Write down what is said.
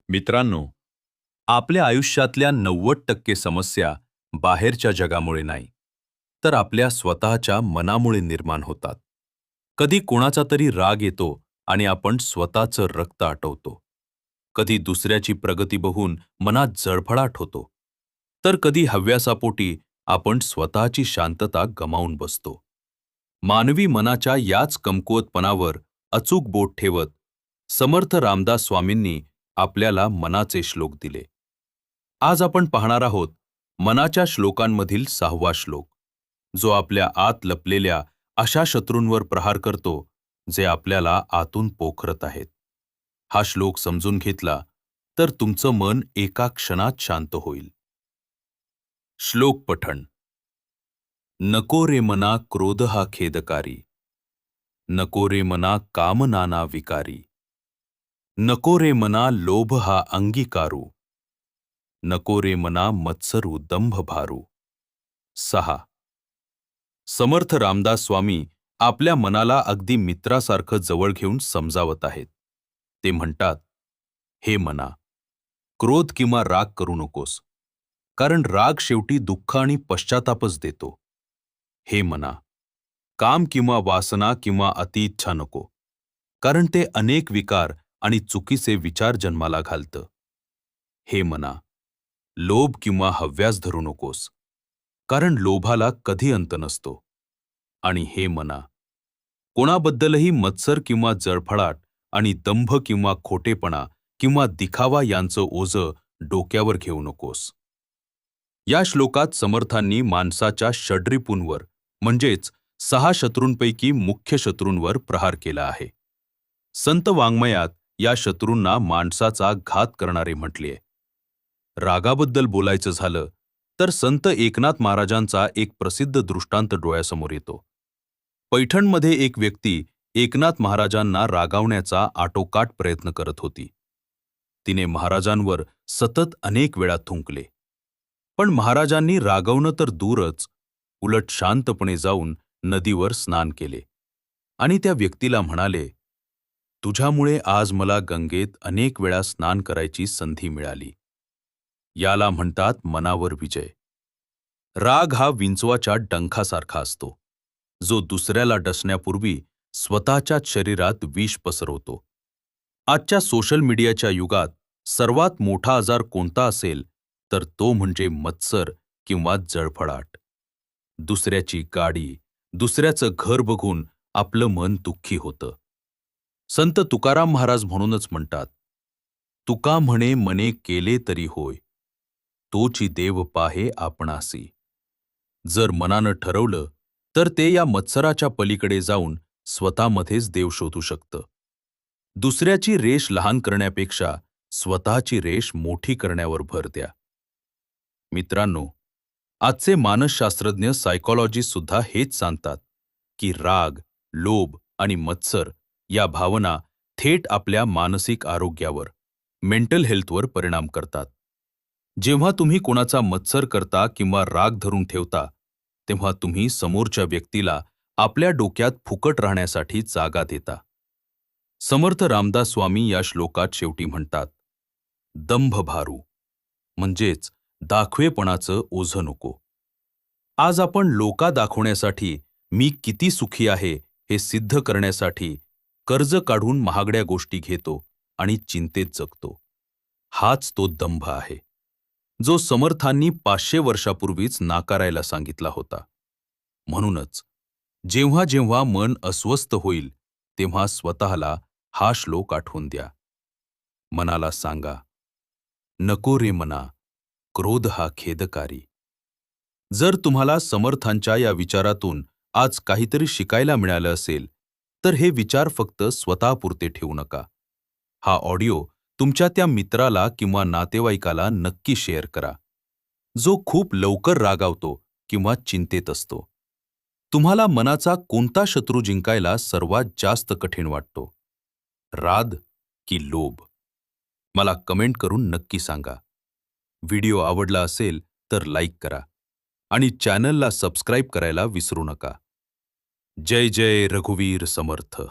मित्रांनो, आपल्या आयुष्यातल्या 90% समस्या बाहेरच्या जगामुळे नाही, तर आपल्या स्वतःच्या मनामुळे निर्माण होतात. कधी कोणाचा तरी राग येतो आणि आपण स्वतःचं रक्त आटवतो. कधी दुसऱ्याची प्रगती बघून मनात जळफळाट होतो. तर कधी हव्यासापोटी आपण स्वतःची शांतता गमावून बसतो. मानवी मनाच्या याच कमकुवतपणावर अचूक बोट ठेवत समर्थ रामदास स्वामींनी आपल्याला मनाचे श्लोक दिले. आज आपण पाहणार आहोत मनाच्या श्लोकांमधील 6वा श्लोक, जो आपल्या आत लपलेल्या अशा शत्रूंवर प्रहार करतो जे आपल्याला आतून पोखरत आहेत. हा श्लोक समजून घेतला तर तुमचं मन एका क्षणात शांत होईल. श्लोक पठण. नको रे मना क्रोध हा खेदकारी, नको रे मना काम नाना विकारी, नको रे मना लोभ हा अंगीकारू, नको रे मना मत्सरू दंभ भारू. 6. समर्थ रामदास स्वामी आपल्या मनाला अगदी मित्रासारखं जवळ घेऊन समजावत आहेत. ते म्हणतात, हे मना, क्रोध किंवा राग करू नकोस, कारण राग शेवटी दुःख आणि पश्चातापच देतो. हे मना, काम किंवा वासना किंवा अतिइच्छा नको, कारण ते अनेक विकार आणि चुकीचे विचार जन्माला घालतं. हे मना, लोभ किंवा हव्यास धरू नकोस, कारण लोभाला कधी अंत नसतो. आणि हे मना, कोणाबद्दलही मत्सर किंवा जळफळाट आणि दंभ किंवा खोटेपणा किंवा दिखावा यांचं ओझं डोक्यावर घेऊ नकोस. या श्लोकात समर्थांनी माणसाच्या षड्रिपूंवर म्हणजेच 6 शत्रूंपैकी मुख्य शत्रूंवर प्रहार केला आहे. संत वाङ्मयात या शत्रूंना माणसाचा घात करणारे म्हटले. रागाबद्दल बोलायचं झालं तर संत एकनाथ महाराजांचा एक प्रसिद्ध दृष्टांत डोळ्यासमोर येतो. पैठणमध्ये एक व्यक्ती एकनाथ महाराजांना रागावण्याचा आटोकाट प्रयत्न करत होती. तिने महाराजांवर सतत अनेक वेळा थुंकले. पण महाराजांनी रागवणं तर दूरच, उलट शांतपणे जाऊन नदीवर स्नान केले आणि त्या व्यक्तीला म्हणाले, तुझ्यामुळे आज मला गंगेत अनेक वेळा स्नान करायची संधी मिळाली. याला म्हणतात मनावर विजय. राग हा विंचवाच्या डंखासारखा असतो, जो दुसऱ्याला डसण्यापूर्वी स्वतःच्याच शरीरात विष पसरवतो. आजच्या सोशल मीडियाच्या युगात सर्वात मोठा आजार कोणता असेल तर तो म्हणजे मत्सर किंवा जळफळाट. दुसऱ्याची गाडी, दुसऱ्याचं घर बघून आपलं मन दुःखी होतं. संत तुकाराम महाराज म्हणूनच म्हणतात, तुका म्हणे मने केले तरी होय, तोची देव पाहे आपणासी. जर मनानं ठरवलं तर ते या मत्सराच्या पलीकडे जाऊन स्वतःमध्येच देव शोधू शकतं. दुसऱ्याची रेष लहान करण्यापेक्षा स्वतःची रेष मोठी करण्यावर भर द्या. मित्रांनो, आजचे मानसशास्त्रज्ञ सायकॉलॉजिस्ट सुद्धा हेच सांगतात की राग, लोभ आणि मत्सर या भावना थेट आपल्या मानसिक आरोग्यावर, मेंटल हेल्थवर परिणाम करतात. जेव्हा तुम्ही कोणाचा मत्सर करता किंवा राग धरून ठेवता, तेव्हा तुम्ही समोरच्या व्यक्तीला आपल्या डोक्यात फुकट राहण्यासाठी जागा देता. समर्थ रामदास स्वामी या श्लोकात शेवटी म्हणतात, दंभ भारू, म्हणजेच दाखवेपणाचं ओझं नको. आज आपण लोका दाखवण्यासाठी, मी किती सुखी आहे हे सिद्ध करण्यासाठी कर्ज काढून महागड्या गोष्टी घेतो आणि चिंतेत जगतो. हाच तो दंभ आहे, जो समर्थांनी 500 वर्षापूर्वीच नाकारायला सांगितला होता. म्हणूनच जेव्हा जेव्हा मन अस्वस्थ होईल तेव्हा स्वतःला हा श्लोक आठवून द्या. मनाला सांगा, नको रे मना, क्रोध हा खेदकारी. जर तुम्हाला समर्थांच्या या विचारातून आज काहीतरी शिकायला मिळालं असेल तर हे विचार फक्त स्वतःपुरते ठेवू नका. हा ऑडिओ तुमच्या त्या मित्राला किंवा नातेवाईकाला नक्की शेअर करा, जो खूप लवकर रागावतो किंवा चिंतेत असतो. तुम्हाला मनाचा कोणता शत्रू जिंकायला सर्वात जास्त कठीण वाटतो, राग की लोभ? मला कमेंट करून नक्की सांगा. व्हिडिओ आवडला असेल तर लाईक करा आणि चॅनलला सबस्क्राईब करायला विसरू नका. जय जय रघुवीर समर्थ.